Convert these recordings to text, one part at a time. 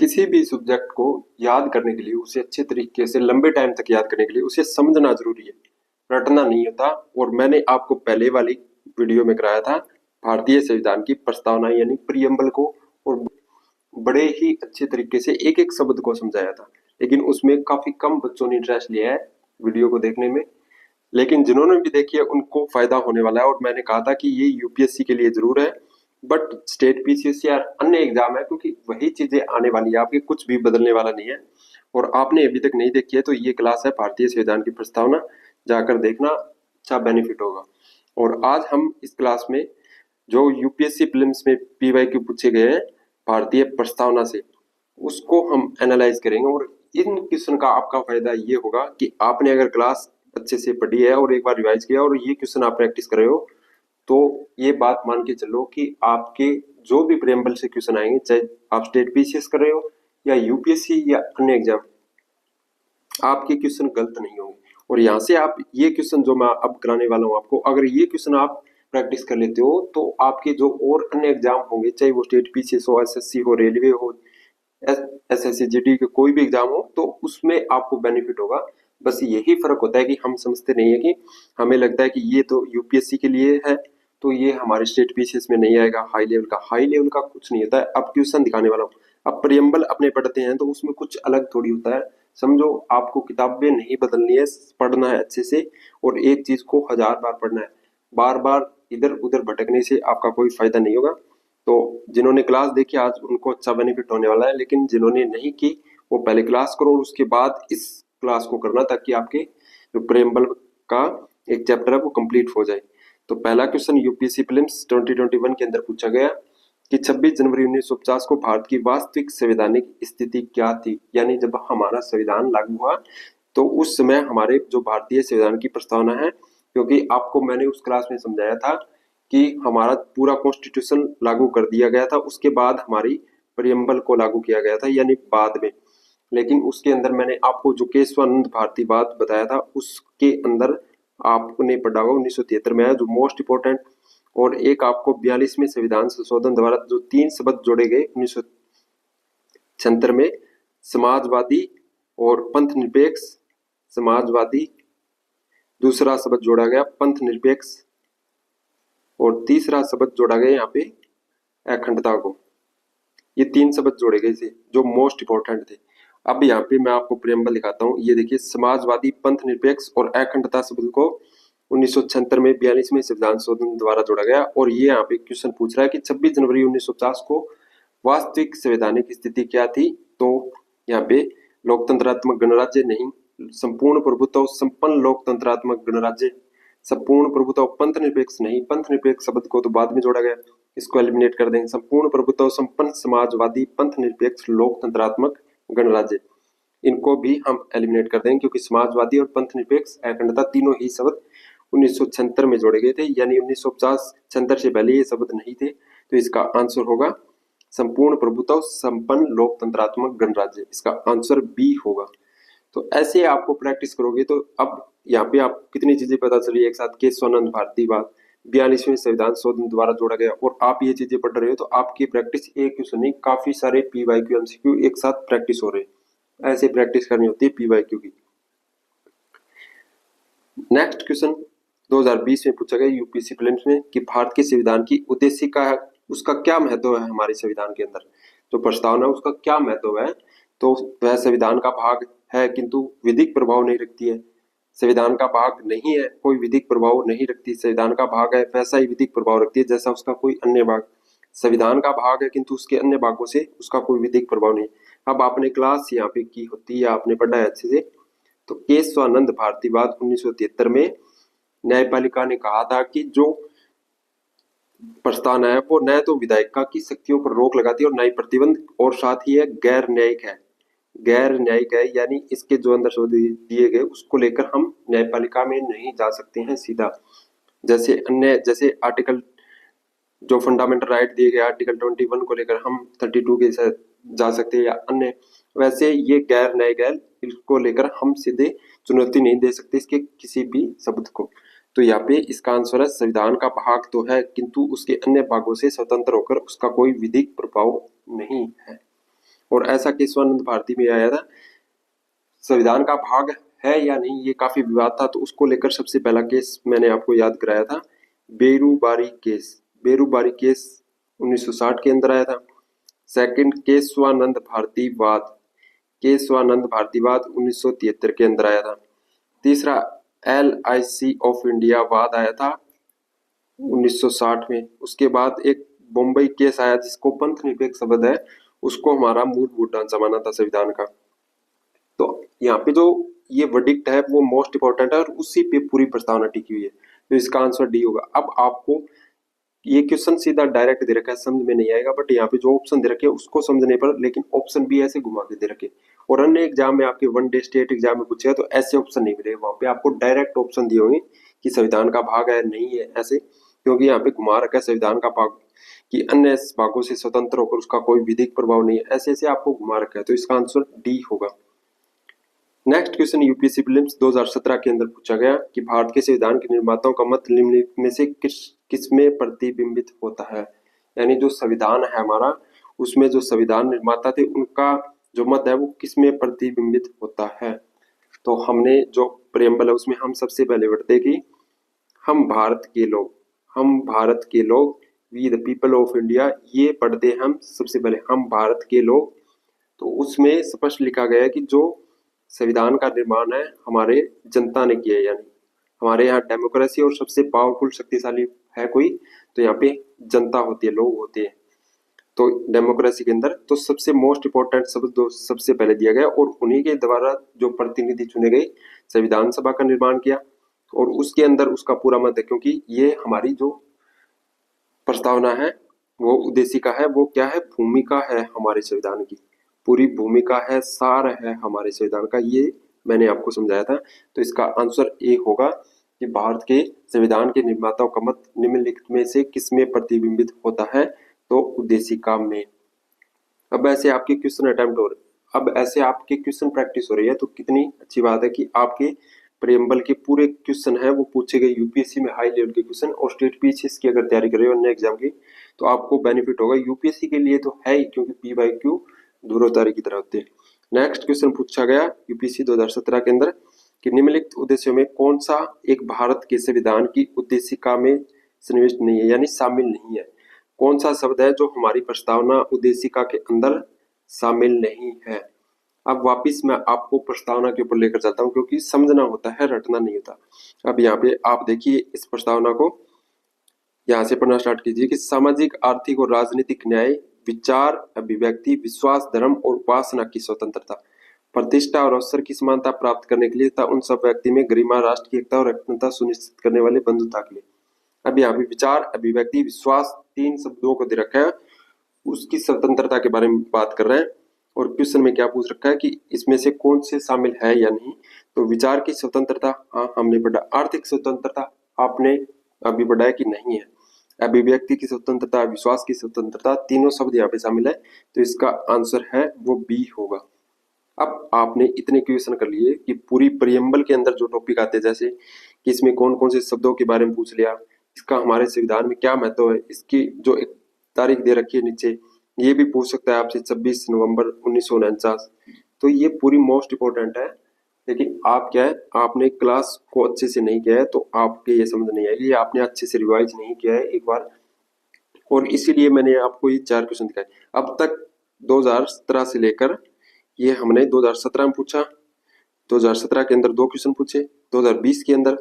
किसी भी सब्जेक्ट को याद करने के लिए उसे अच्छे तरीके से लंबे टाइम तक याद करने के लिए उसे समझना जरूरी है, रटना नहीं होता। और मैंने आपको पहले वाली वीडियो में कराया था भारतीय संविधान की प्रस्तावना यानी प्रियम्बल को, और बड़े ही अच्छे तरीके से एक एक शब्द को समझाया था। लेकिन उसमें काफी कम बच्चों ने इंटरेस्ट लिया है वीडियो को देखने में। लेकिन जिन्होंने भी देखी है उनको फायदा होने वाला है। और मैंने कहा था कि ये यूपीएससी के लिए जरूर है, बट स्टेट पीसीएस या अन्य एग्जाम है, क्योंकि वही चीजें आने वाली है, आपके कुछ भी बदलने वाला नहीं है। और आपने अभी तक नहीं देखी है तो ये क्लास है भारतीय संविधान की प्रस्तावना, जाकर देखना, अच्छा बेनिफिट होगा। और आज हम इस क्लास में जो यूपीएससी प्रीलिम्स में पीवाईक्यू पूछे गए हैं भारतीय प्रस्तावना से, उसको हम एनालाइज करेंगे। और इन क्वेश्चन का आपका फायदा ये होगा कि आपने अगर क्लास अच्छे से पढ़ी है और एक बार रिवाइज किया और ये क्वेश्चन आप प्रैक्टिस कर रहे हो, तो ये बात मान के चलो कि आपके जो भी प्रेम्बल से क्वेश्चन आएंगे, चाहे आप स्टेट पीसीएस कर रहे हो या यूपीएससी या अन्य एग्जाम, आपके क्वेश्चन गलत नहीं होंगे। और यहाँ से आप ये क्वेश्चन जो मैं अब कराने वाला हूँ आपको, अगर ये क्वेश्चन आप प्रैक्टिस कर लेते हो तो आपके जो और अन्य एग्जाम होंगे, चाहे वो स्टेट पीसीएस हो, एसएससी हो, रेलवे हो, एसएससी जीडी के कोई भी एग्जाम हो, तो उसमें आपको बेनिफिट होगा। बस यही फर्क होता है कि हम समझते नहीं है कि हमें लगता है कि ये तो यूपीएससी के लिए है तो ये हमारे स्टेट पीसीएस में नहीं आएगा। हाई लेवल का कुछ नहीं होता है। अब क्वेश्चन दिखाने वाला हूँ। अब प्रियम्बल अपने पढ़ते हैं तो उसमें कुछ अलग थोड़ी होता है। समझो, आपको किताबें नहीं बदलनी है, पढ़ना है अच्छे से, और एक चीज को 1000 बार पढ़ना है। बार बार इधर उधर भटकने से आपका कोई फायदा नहीं होगा। तो जिन्होंने क्लास देखी आज उनको अच्छा बेनिफिट होने वाला है, लेकिन जिन्होंने नहीं की वो पहले क्लास करो और उसके बाद इस क्लास को करना, ताकि आपके जो प्रेम्बल का एक चैप्टर है वो कंप्लीट हो जाए। तो पहला क्वेश्चन यूपीएससी प्रीलिम्स 2021 के अंदर पूछा गया कि 26 जनवरी 1950 को भारत की वास्तविक संवैधानिक स्थिति क्या थी। यानी जब हमारा संविधान लागू हुआ तो उस समय हमारे जो भारतीय संविधान की प्रस्तावना है, क्योंकि आपको मैंने उस क्लास में समझाया था कि हमारा पूरा कॉन्स्टिट्यूशन लागू कर दिया गया था, उसके बाद हमारी प्रियम्बल को लागू किया गया था, यानी बाद में। लेकिन उसके अंदर मैंने आपको जो केशवानंद भारतीवाद बताया था उसके अंदर आपने पढ़ा होगा 1973 में है जो मोस्ट इंपोर्टेंट। और एक आपको 42वें संविधान संशोधन द्वारा जो 3 शब्द जोड़े गए 1976 में, समाजवादी और पंथ निरपेक्ष। समाजवादी, दूसरा शब्द जोड़ा गया पंथ निरपेक्ष, और तीसरा शब्द जोड़ा गया यहाँ पे अखंडता को। ये 3 शब्द जोड़े गए थे जो मोस्ट इंपोर्टेंट थे। अब यहाँ पे मैं आपको प्रेम्बल दिखाता हूँ। ये देखिए, समाजवादी, पंथ निरपेक्ष और अखंडता शब्द को 1976 में 42वें संविधान संशोधन द्वारा जोड़ा गया। और ये यहाँ पे क्वेश्चन पूछ रहा है कि 26 जनवरी 1950 को वास्तविक संवैधानिक स्थिति क्या थी। तो यहाँ पे लोकतंत्रात्मक गणराज्य नहीं, संपूर्ण प्रभुत्व संपन्न लोकतंत्रात्मक गणराज्य, संपूर्ण प्रभुत्व पंथ निरपेक्ष नहीं, पंथ निरपेक्ष शब्द को तो बाद में जोड़ा गया, इसको एलिमिनेट कर देंगे। संपूर्ण प्रभुत्व संपन्न समाजवादी पंथ निरपेक्ष लोकतंत्रात्मक गणराज्य, इनको भी हम एलिमिनेट कर देंगे, क्योंकि समाजवादी और पंथ निरपेक्ष अखंडता तीनों ही शब्द 1976 में जोड़े गए थे, यानी 1950 76 से पहले ये शब्द नहीं थे। तो इसका आंसर होगा संपूर्ण प्रभुत्व संपन्न लोकतंत्रात्मक गणराज्य, इसका आंसर बी होगा। तो ऐसे आपको प्रैक्टिस करोगे तो अब यहाँ पे आप कितनी चीजें पता चली एक साथ। केशवानंद भारतीवाद 42वें संविधान संशोधन द्वारा जोड़ा गया, और आप ये चीजें पढ़ रहे हो तो आपकी प्रैक्टिस एक क्वेश्चन नहीं, काफी सारे पीवाईक्यू एमसीक्यू एक साथ प्रैक्टिस हो रहे हैं। ऐसे प्रैक्टिस करनी होती है पीवाईक्यू की। नेक्स्ट क्वेश्चन 2020 में पूछा गया यूपीएससी प्रीलिम्स में कि भारत के संविधान की उद्देश्य का है, उसका क्या महत्व है हमारे संविधान के अंदर, जो प्रस्तावना है उसका क्या महत्व है। तो वह संविधान का भाग है किंतु विधिक प्रभाव नहीं रखती है। संविधान का भाग नहीं है, कोई विधिक प्रभाव नहीं रखती। संविधान का भाग है वैसा ही विधिक प्रभाव रखती है जैसा उसका कोई अन्य भाग। संविधान का भाग है किंतु उसके अन्य भागों से उसका कोई विधिक प्रभाव नहीं। अब आपने क्लास यहाँ पे की होती है, आपने पढ़ा है अच्छे से। तो केशवानंद भारतीवाद 1973 में न्यायपालिका ने कहा था कि जो प्रस्तावना है वो न तो विधायिका की शक्तियों पर रोक लगाती है और न ही प्रतिबंध, और साथ ही है गैर न्यायिक है। गैर न्यायिक है यानी इसके जो अंदर शब्द दिए गए उसको लेकर हम न्यायपालिका में नहीं जा सकते हैं सीधा। जैसे अन्य, जैसे आर्टिकल जो फंडामेंटल राइट दिए गए आर्टिकल 21 को लेकर हम 32 के साथ जा सकते हैं या अन्य, वैसे ये गैर न्यायिक है, इसको लेकर हम सीधे चुनौती नहीं दे सकते इसके किसी भी शब्द को। तो यहाँ पे इसका आंसर है संविधान का भाग तो है किंतु उसके अन्य भागों से स्वतंत्र होकर उसका कोई विधिक प्रभाव नहीं है। और ऐसा केशवानंद भारती में आया था। संविधान का भाग है या नहीं, ये काफी विवाद था, तो उसको लेकर सबसे पहला केस मैंने आपको याद कराया था, बेरूबारी केस। बेरूबारी केस 1960 के अंदर आया था। सेकंड, केशवानंद भारतीवाद। केशवानंद भारतीवाद 1973 के अंदर आया था। तीसरा, LIC ऑफ इंडिया वाद आया था 1960 में। उसके बाद एक बम्बई केस आया जिसको पंथ निरपेक्ष शब्द है, उसको हमारा मूलभूत ढांचा माना था संविधान का। तो यहाँ पे जो ये वर्डिक्ट है वो मोस्ट इंपॉर्टेंट है और उसी पे पूरी प्रस्तावना टिकी हुई है, तो इसका आंसर डी होगा। अब आपको ये क्वेश्चन सीधा डायरेक्ट दे रखा है, समझ में नहीं आएगा, बट यहाँ पे जो ऑप्शन दे रखे हैं उसको समझने पर, लेकिन ऑप्शन भी ऐसे घुमा के दे रखे। और अन्य एग्जाम में आपके वन डे स्टेट एग्जाम में पूछेगा तो ऐसे ऑप्शन नहीं मिलेगा, वहां पे आपको डायरेक्ट ऑप्शन दिए होंगे कि संविधान का भाग है नहीं है ऐसे, क्योंकि यहाँ पे घुमा रखा है संविधान का भाग कि अन्य भागों से स्वतंत्र होकर उसका कोई विधिक प्रभाव नहीं है, ऐसे ऐसे आपको घुमा रखा है, तो इसका आंसर डी होगा। नेक्स्ट क्वेश्चन यूपीएससी प्रीलिम्स 2017 के अंदर पूछा गया कि भारत के संविधान के निर्माताओं का मत निम्नलिखित में से किसमें प्रतिबिंबित होता है। यानी जो संविधान है हमारा, उसमें जो संविधान निर्माता थे उनका जो मत है वो किसमें प्रतिबिंबित होता है। तो हमने जो प्रेम्बल है उसमें हम सबसे पहले पढ़ते कि हम भारत के लोग we the people of India, ये पढ़ते हम सबसे पहले, हम भारत के लोग। तो उसमें स्पष्ट लिखा गया है कि जो संविधान का निर्माण है हमारे जनता ने किया है, यानी हमारे यहाँ डेमोक्रेसी और सबसे पावरफुल शक्तिशाली है कोई, तो यहाँ पे जनता होती है, लोग होते हैं। तो डेमोक्रेसी के अंदर तो सबसे मोस्ट इंपॉर्टेंट शब्द दो सबसे पहले दिया गया, और उन्हीं के द्वारा जो प्रतिनिधि चुने गए संविधान सभा का निर्माण किया, और उसके अंदर उसका पूरा मत है, क्योंकि ये हमारी जो प्रस्तावना है वो उद्देशिका है, वो क्या है, भूमिका है हमारे संविधान की, पूरी भूमिका है, सार है हमारे संविधान का, ये मैंने आपको समझाया था। तो इसका आंसर ए होगा कि भारत के संविधान के निर्माताओं का मत निम्नलिखित में से किसमें प्रतिबिंबित होता है, तो उद्देशिका में। अब ऐसे आपके क्वेश्चन अटेम्प्ट हो रहे, अब ऐसे आपके क्वेश्चन प्रैक्टिस हो रही है, तो कितनी अच्छी बात है कि आपके प्रेम्बल के पूरे क्वेश्चन है वो पूछे गए यूपीएससी में, हाई लेवल के क्वेश्चन, और स्टेट पीसीएस की अगर तैयारी कर रहे हो अन्य एग्जाम की तो आपको बेनिफिट होगा। यूपीएससी के लिए तो है ही, क्योंकि PYQ ध्रुवतारे की तरह होते हैं। नेक्स्ट क्वेश्चन पूछा गया यूपीएससी 2017 के अंदर कि निम्नलिखित उद्देश्यों में कौन सा एक भारत के संविधान की उद्देशिका में सन्निविष्ट नहीं है, यानी शामिल नहीं है। कौन सा शब्द है जो हमारी प्रस्तावना उद्देशिका के अंदर शामिल नहीं है। अब वापिस मैं आपको प्रस्तावना के ऊपर लेकर चलता हूँ, क्योंकि समझना होता है, रटना नहीं होता। अब यहाँ पे आप देखिए इस प्रस्तावना को, यहाँ से पढ़ना स्टार्ट कीजिए कि सामाजिक, आर्थिक और राजनीतिक न्याय, विचार, अभिव्यक्ति, विश्वास, धर्म और उपासना की स्वतंत्रता, प्रतिष्ठा और अवसर की समानता प्राप्त करने के लिए तथा उन सब व्यक्ति में गरिमा, राष्ट्र की एकता और अखंडता सुनिश्चित करने वाले बंधुता के लिए। अब यहाँ पे विचार, अभिव्यक्ति, विश्वास, तीन शब्दों को दे रखा है, उसकी स्वतंत्रता के बारे में बात कर रहे हैं। और क्वेश्चन में क्या पूछ रखा है कि इसमें से कौन से शामिल है या नहीं। तो विचार की स्वतंत्रता, हाँ हमने पढ़ा। आर्थिक स्वतंत्रता आपने अभी पढ़ा है कि नहीं है। अभिव्यक्ति की स्वतंत्रता, विश्वास की स्वतंत्रता, तीनों शब्द यहाँ पे शामिल है, तो इसका आंसर है वो बी होगा। अब आपने इतने क्वेश्चन कर लिए कि पूरी प्रियम्बल के अंदर जो टॉपिक आते हैं, जैसे कि इसमें कौन कौन से शब्दों के बारे में पूछ लिया, इसका हमारे संविधान में क्या महत्व है, इसकी जो एक तारीख दे रखी है नीचे, ये भी पूछ सकता है आपसे 26 नवंबर 1949। तो ये पूरी मोस्ट इंपॉर्टेंट है, लेकिन आप क्या है, आपने क्लास को अच्छे से नहीं किया है तो आपके ये समझ नहीं आएगी, आपने अच्छे से रिवाइज नहीं किया है एक बार, और इसीलिए मैंने आपको ये 4 क्वेश्चन दिखाए। अब तक 2017 से लेकर ये हमने 2017 में पूछा, 2017 के अंदर 2 क्वेश्चन पूछे, 2020 के अंदर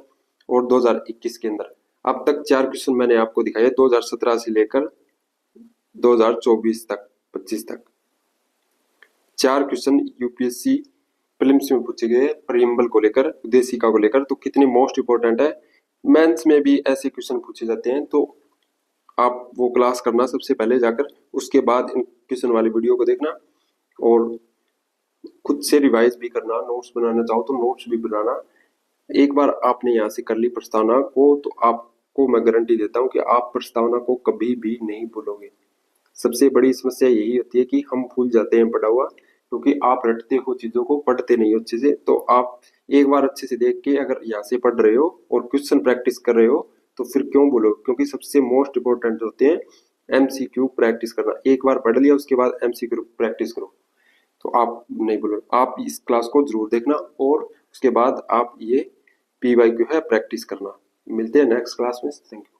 और 2021 के अंदर। अब तक 4 क्वेश्चन मैंने आपको दिखाए 2017 से लेकर 2024 तक 25 तक 4 क्वेश्चन यूपीएससी प्रीलिम्स में पूछे गए प्रियम्बल को लेकर, उद्देशिका को लेकर। तो कितने मोस्ट इंपोर्टेंट है, मेंस में भी ऐसे क्वेश्चन पूछे जाते हैं, तो आप वो क्लास करना सबसे पहले जाकर, उसके बाद इन क्वेश्चन वाली वीडियो को देखना और खुद से रिवाइज भी करना, नोट्स बनाना चाहो तो नोट्स भी बनाना। एक बार आपने यहाँ से कर ली प्रस्तावना को, तो आपको मैं गारंटी देता हूँ कि आप प्रस्तावना को कभी भी नहीं भूलोगे। सबसे बड़ी समस्या यही होती है कि हम भूल जाते हैं पढ़ा हुआ, क्योंकि आप रटते हो चीजों को, पढ़ते नहीं हो अच्छे से। तो आप एक बार अच्छे से देख के अगर यहाँ से पढ़ रहे हो और क्वेश्चन प्रैक्टिस कर रहे हो तो फिर क्यों बोलो, क्योंकि सबसे मोस्ट इंपोर्टेंट होते हैं MCQ प्रैक्टिस करना। एक बार पढ़ लिया उसके बाद MCQ प्रैक्टिस करो। तो आप नहीं बोलो, आप इस क्लास को जरूर देखना और उसके बाद आप ये PYQ है प्रैक्टिस करना। मिलते हैं नेक्स्ट क्लास में। Thank you.